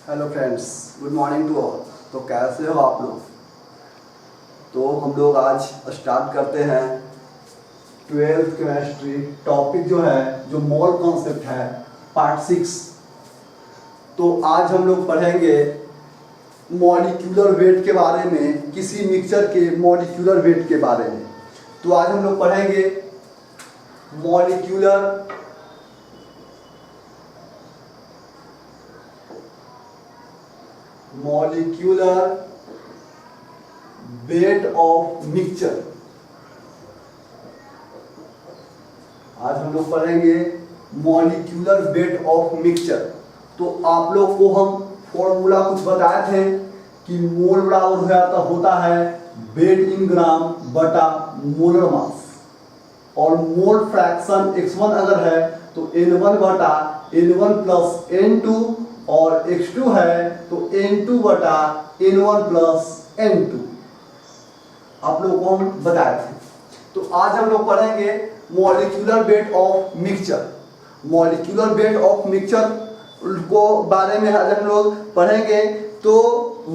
Hello friends, good morning to all. तो कैसे हो आप लोग? तो हम लोग आज स्टार्ट करते हैं 12th केमिस्ट्री। टॉपिक जो है जो मोल कॉन्सेप्ट है, पार्ट 6। तो आज हम लोग पढ़ेंगे मॉलिक्यूलर वेट के बारे में, किसी मिक्सचर के मॉलिक्यूलर वेट के बारे में। तो आज हम लोग पढ़ेंगे मॉलिक्यूलर वेट ऑफ मिक्सचर। आज हम लोग पढ़ेंगे मॉलिक्यूलर वेट ऑफ मिक्सचर। तो आप लोग को हम फॉर्मूला कुछ बताए थे कि मोल बराबर होता है वेट इन ग्राम बटा मोलर मास, और मोल फ्रैक्शन x1 अगर है तो n1 बटा n1 प्लस n2, और x2 है तो n2 बटा n1 प्लस n2 आप लोगों को हम बताए थे। तो आज हम लोग पढ़ेंगे molecular weight of mixture. Molecular weight of mixture को बारे में आज हम लोग पढ़ेंगे। तो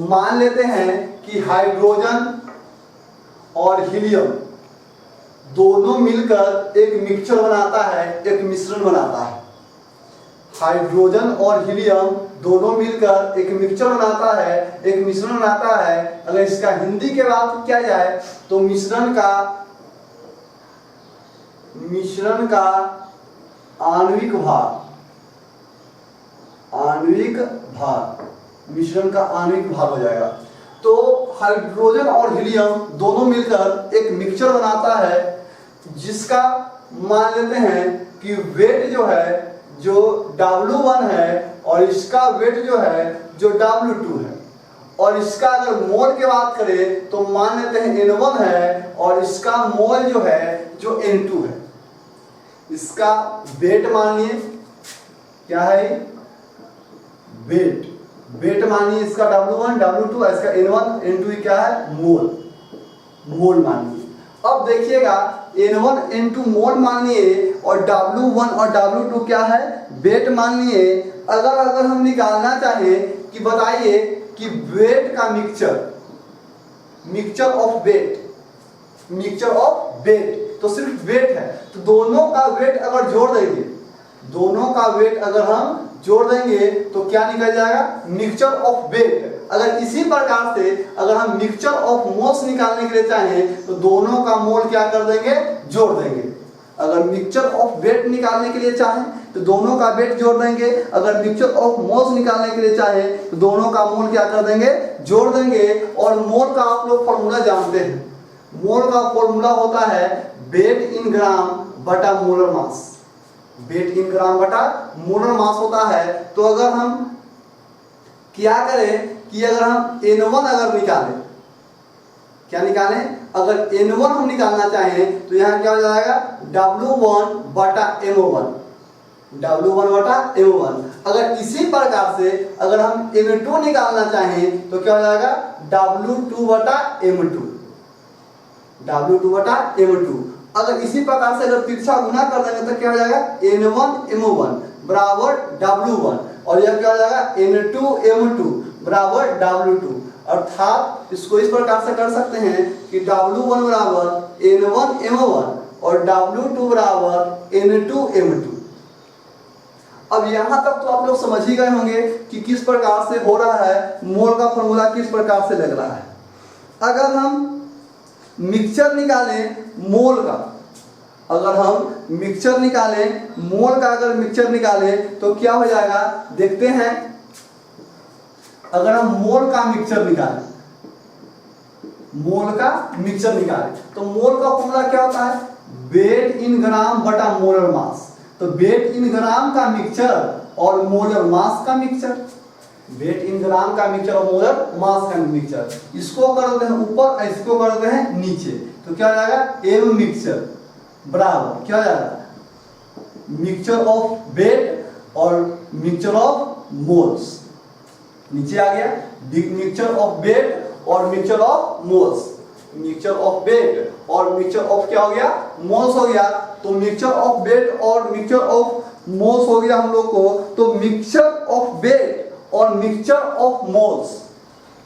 मान लेते हैं कि हाइड्रोजन और हीलियम दोनों मिलकर एक मिक्सचर बनाता है, एक मिश्रण बनाता है। हाइड्रोजन और हीलियम दोनों मिलकर एक मिक्सचर बनाता है, एक मिश्रण बनाता है। अगर इसका हिंदी के बात किया जाए तो मिश्रण का आणविक भार हो जाएगा। तो हाइड्रोजन और हीलियम दोनों मिलकर एक मिक्सचर बनाता है, जिसका मान लेते हैं कि वेट जो है जो W1 है, और इसका वेट जो है जो W2 है। और इसका अगर मोल की बात करें तो मान लेते हैं N1 है, और इसका मोल जो है जो N2 है। इसका वेट मानिए क्या है, वेट मानिए इसका W1 W2, इसका N1 N2 क्या है, मोल मानिए। अब देखिएगा N1 N2 मोल मानिए, और W1 और W2 क्या है, वेट मानिए। अगर हम निकालना चाहें कि बताइए कि वेट का मिक्सचर ऑफ वेट, तो सिर्फ वेट है। तो दोनों का वेट अगर जोड़ देंगे तो क्या निकल जाएगा, मिक्सचर ऑफ वेट। अगर इसी प्रकार से अगर हम मिक्सचर ऑफ मोल्स निकालने के लिए चाहें तो दोनों का मोल क्या कर देंगे, जोड़ देंगे। अगर मिक्सचर ऑफ वेट निकालने के लिए चाहें तो दोनों का वेट जोड़ देंगे। अगर मिक्सचर ऑफ मोल्स निकालने के लिए चाहें तो दोनों का मोल क्या कर देंगे, जोड़ देंगे। और मोल का आप लोग फॉर्मूला जानते हैं। मोल का फॉर्मूला होता है वेट इन ग्राम बटा मोलर मास। वेट इन ग्राम बटा मोलर मास होता है। तो अगर हम क्या करें कि अगर हम N1 अगर निकालें, क्या निकालें, अगर N1 हम निकालना चाहें तो यहाँ क्या हो जाएगा, W1 बटा M1। अगर इसी प्रकार से अगर हम N2 निकालना चाहें तो क्या हो जाएगा, W2 बटा M2। अगर इसी प्रकार से अगर तिरछा गुना कर देंगे तो क्या हो जाएगा, N1 M1 बराबर W1, और यह क्या हो जाएगा, N2 M2 बराबर W2। अर्थात इसको इस प्रकार से कर सकते हैं कि W1 बराबर N1 M1 और W2 बराबर N2 M2। अब यहां तक तो आप लोग समझ ही गए होंगे कि किस प्रकार से हो रहा है, मोल का फॉर्मूला किस प्रकार से लग रहा है। अगर हम मिक्सचर निकालें मोल का, अगर मिक्सचर निकालें तो क्या हो जाएगा, देखते हैं। अगर हम मोल का मिक्सचर निकालें तो मोल का फॉर्मूला क्या होता है, वेट इन ग्राम बटा मोलर मास। तो वेट इन ग्राम का मिक्सचर और मोलर मास का मिक्सचर, वेट इन ग्राम का मिक्सचर और मोलर मास का मिक्सचर, इसको कर देते हैं ऊपर, इसको कर देते हैं नीचे। तो क्या हो जाएगा, एम मिक्सचर बराबर क्या हो जाएगा, मिक्सचर ऑफ वेट और मिक्सचर ऑफ मोल्स। नीचे आ गया मिक्सचर ऑफ वेट और mixture of moles. Mixture of weight और मिक्सचर ऑफ क्या हो गया, मोल्स हो गया। तो मिक्सचर ऑफ वेट और मिक्सचर ऑफ मोल्स हो गया हम लोग को। तो मिक्सचर ऑफ वेट और mixture of moles,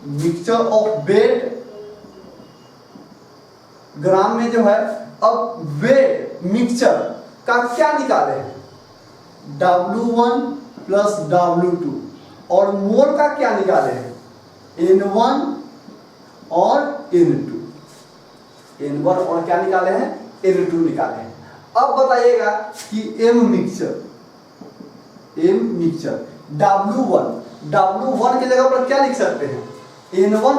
mixture of weight gram में जो है। अब वेट मिक्सचर का क्या निकाले हैं, W1 प्लस W2, और मोल का क्या निकाले हैं, N1 और N2, N1 और क्या निकाले हैं, N2 निकाले हैं। अब बताइएगा कि M मिक्सचर W1 की जगह पर क्या लिख सकते हैं, N1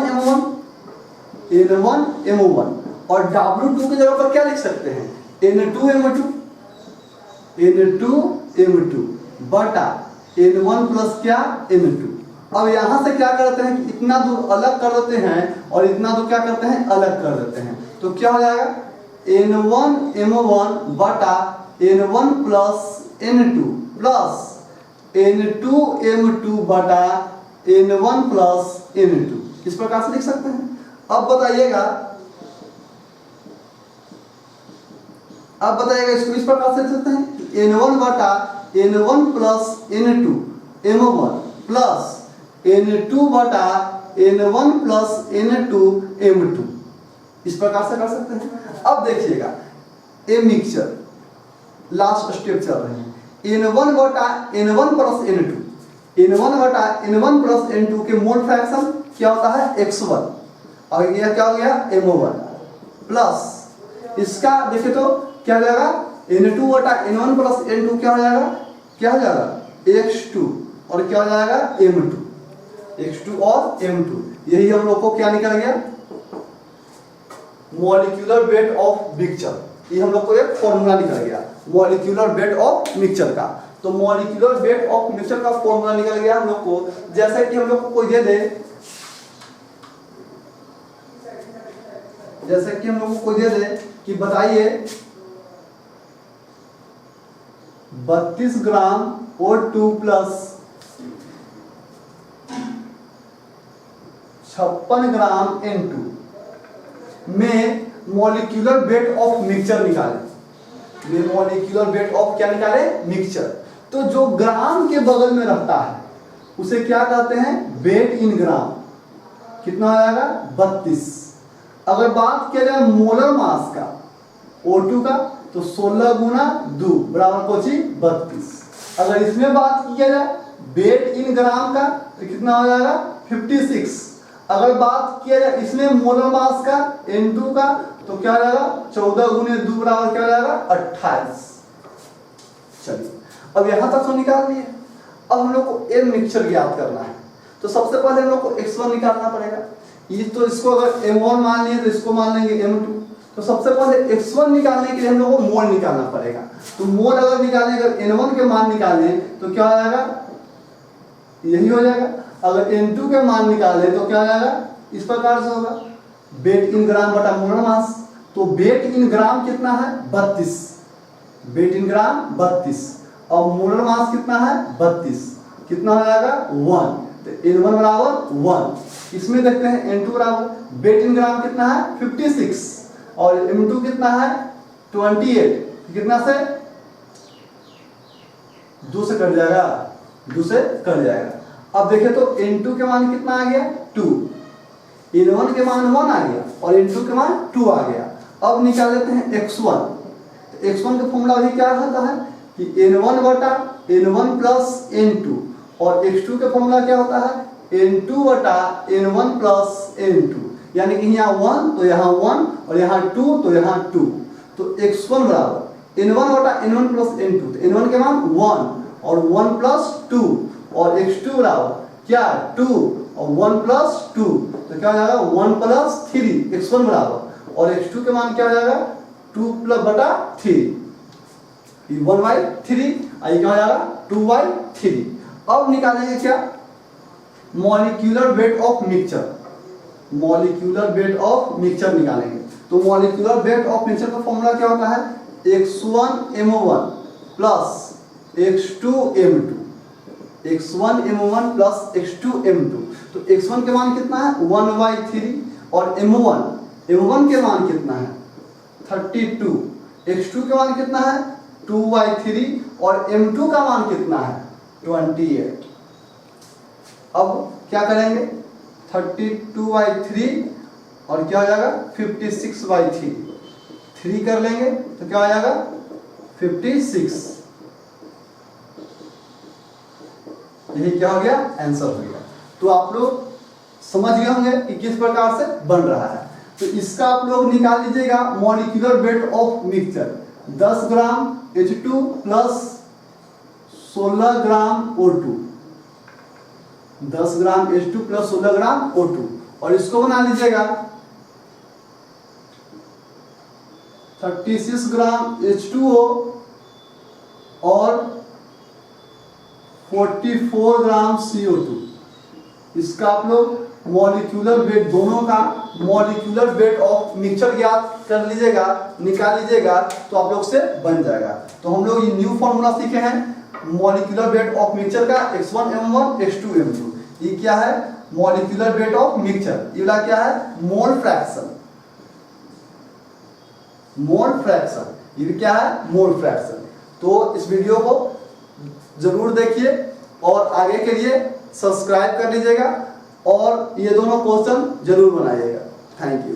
M1, और W2 की जगह पर क्या लिख सकते हैं, N2 M2 बटा N1 प्लस क्या N2। अब यहां से क्या करते हैं कि इतना दूर अलग कर देते हैं और इतना दूर क्या करते हैं, अलग कर देते हैं। तो क्या हो जाएगा, N1 M1 बटा N1 plus N2 plus N2 M2 बटा N1 प्लस N2, इस प्रकार से लिख सकते हैं। अब बताइएगा इसको इस प्रकार से लिख सकते हैं, N1 बटा N1 plus N2 M1 plus N2 बटा N1 प्लस N2 M2, इस प्रकार से कर सकते हैं। अब देखिएगा M मिक्सचर लास्ट स्टेप चल रहे हैं, N1 बटा N1 प्लस N2, N1 बटा N1 प्लस N2 के मोल फ्रैक्शन क्या होता है, X1, और यह क्या हो गया M1 प्लस इसका देखिए तो क्या हो जाएगा, N2 बटा N1 प्लस N2 क्या हो जाएगा X2, और क्या हो जाएगा X2 और M2। यही हम लोग को क्या निकल गया, मॉलिक्यूलर वेट ऑफ मिक्सचर। ये हम लोग को एक फॉर्मूला निकल गया मॉलिक्यूलर वेट ऑफ मिक्सचर का। तो मॉलिक्यूलर वेट ऑफ मिक्सचर का फॉर्मूला निकल गया हम लोग को, जैसे कि हम लोग को कोई दे दे, जैसे कि हम लोग को कोई दे दे कि बताइए 32 ग्राम O2 प्लस 56 ग्राम N2 में मॉलिक्यूलर वेट ऑफ मिक्सचर निकाले, मॉलिक्यूलर वेट ऑफ क्या निकाले, मिक्सचर। तो जो ग्राम के बगल में रहता है उसे क्या कहते हैं, वेट इन ग्राम। कितना हो जाएगा 32। अगर बात किया जाए मोलर मास का O2 का, तो 16 गुना 2 बराबर कोची 32। अगर इसमें बात किया जाए वेट इन ग्राम का तो कितना हो जाएगा 56। अगर बात किया जाए इसमें मोलर मास का N2 का तो क्या हो जाएगा 14 गुने 2 बराबर क्या हो जाएगा 28। चलिए अब यहां तक तो निकाल लिए। अब हम लोग को M मिक्सचर ज्ञात करना है, तो सबसे पहले हम लोग को X1 निकालना पड़ेगा। ये तो इसको अगर M1 मान लिए तो इसको मान लेंगे M2। तो सबसे पहले X1 निकालने के लिए हम लोग को मोल निकालना पड़ेगा। तो मोल अगर निकालें, अगर N1 के मान निकालें तो क्या हो जाएगा, यही हो जाएगा। अगर N2 के मान निकालें तो क्या हो जाएगा, इस प्रकार से होगा वेट इन ग्राम बटा मोलर मास। तो वेट इन ग्राम कितना है 32, वेट इन ग्राम 32 और मोलर मास कितना है 32, कितना हो जाएगा 1। तो N1 बराबर 1। इसमें देखते हैं N2 बराबर वेट इन ग्राम कितना है 56 और M2 कितना है 28। कितना से 2 से कट जाएगा, 2 से कट जाएगा। अब देखें तो N2 के मान कितना आ गया 2, N1 के मान 1 आ गया और N2 के मान 2 आ गया। अब निकाल लेते हैं X1। तो X1 का फॉर्मूला भी क्या होता है कि N1 बटा N1 प्लस N2, और X2 का फॉर्मूला क्या होता है N2 बटा N1 प्लस N2। यानी कि यहाँ 1 तो यहाँ 1 और यहाँ 2 तो यहाँ 2। तो X1 बराबर N1 बटा N1 प्लस N2। तो N1 के मान 1 और 1 प्लस 2 और X2 बराबर क्या 2 और 1 प्लस 2। तो क्या हो जाएगा 1 प्लस 3 X1 बराबर, और X2 के मान क्या हो जाएगा 2 प्लस बटा 3, 1/3। आई क्या हो जाएगा 2/3। अब निकालेंगे क्या molecular weight of mixture, molecular weight of mixture निकालेंगे। तो मॉलिक्यूलर वेट ऑफ मिक्सचर का फॉर्मूला क्या होता है X1M1 plus X2M2, X1M1 plus X2M2। तो X1 के मान कितना है 1/3 और M1 के मान कितना है 32, X2 के मान कितना है 2/3 और M2 का मान कितना है 28। अब क्या करेंगे 32/3 और क्या हो जाएगा 56/3, 3 कर लेंगे तो क्या हो जाएगा 56। यही क्या हो गया आंसर हो गया। तो आप लोग समझ गए होंगे कि किस प्रकार से बन रहा है। तो इसका आप लोग निकाल लीजिएगा molecular weight of mixture 10 gram H2 plus 16 gram O2, 10 gram H2 plus 16 gram O2, और इसको बना लीजिएगा 36 ग्राम H2O और 44 ग्राम CO2। इसका आप लोग मॉलिक्यूलर वेट, दोनों का मॉलिक्यूलर वेट ऑफ मिक्सचर ज्ञात कर लीजिएगा, निकाल लीजिएगा, तो आप लोग से बन जाएगा। तो हम लोग ये न्यू फॉर्मूला सीखे हैं मॉलिक्यूलर वेट ऑफ मिक्सचर का x1 m1 x2 m2। ये क्या है मॉलिक्यूलर वेट ऑफ मिक्सचर, ये वाला क्या है मोल फ्रैक्शन, मोल फ्रैक्शन, ये क्या है मोल फ्रैक्शन। तो इस वीडियो को जरूर देखिए और आगे के लिए सब्सक्राइब कर लीजिएगा और ये दोनों क्वेश्चन जरूर बनाइएगा। Thank you.